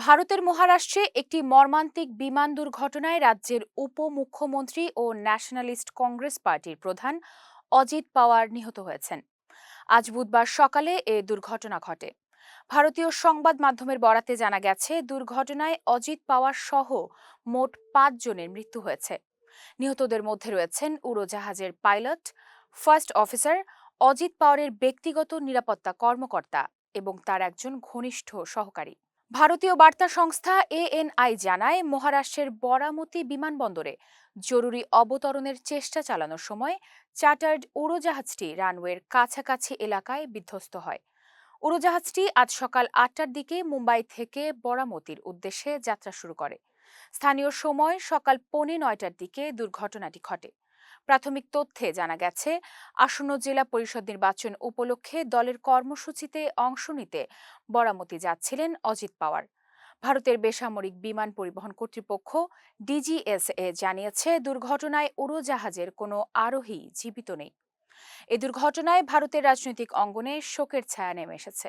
ভারতের মহারাষ্ট্রে একটি মর্মান্তিক বিমান দুর্ঘটনায় রাজ্যের উপমুখ্যমন্ত্রী ও ন্যাশনালিস্ট কংগ্রেস পার্টির প্রধান অজিত পাওয়ার নিহত হয়েছেন। আজ বুধবার সকালে এ দুর্ঘটনা ঘটে। ভারতীয় সংবাদ মাধ্যমের বরাতে জানা গেছে, দুর্ঘটনায় অজিত পাওয়ার সহ মোট ৫ জনের মৃত্যু হয়েছে। নিহতদের মধ্যে রয়েছেন উড়োজাহাজের পাইলট, ফার্স্ট অফিসার, অজিত পাওয়ারের ব্যক্তিগত নিরাপত্তা কর্মকর্তা এবং তার একজন ঘনিষ্ঠ সহকারী। ভারতীয় বার্তা সংস্থা এএনআই জানায়, মহারাষ্ট্রের বরামতি বিমানবন্দরে জরুরি অবতরণের চেষ্টা চালানোর সময় চার্টার্ড উড়োজাহাজটি রানওয়ের কাছাকাছি এলাকায় বিধ্বস্ত হয়। উড়োজাহাজটি আজ সকাল ৮টার দিকে মুম্বাই থেকে বরামতির উদ্দেশ্যে যাত্রা শুরু করে। স্থানীয় সময় সকাল ৮:৩০টার দিকে দুর্ঘটনাটি ঘটে। প্রাথমিক তথ্যে জানা গেছে, আসন্ন জেলা পরিষদ নির্বাচন উপলক্ষে দলের কর্মসূচিতে অংশ নিতে বরামতি যাচ্ছিলেন অজিত পাওয়ার। ভারতের বেসামরিক বিমান পরিবহন কর্তৃপক্ষ ডিজিএসএ জানিয়েছে, দুর্ঘটনায় উড়োজাহাজের কোনো আরোহী জীবিত নেই। এই দুর্ঘটনায় ভারতের রাজনৈতিক অঙ্গনে শোকের ছায়া নেমে এসেছে।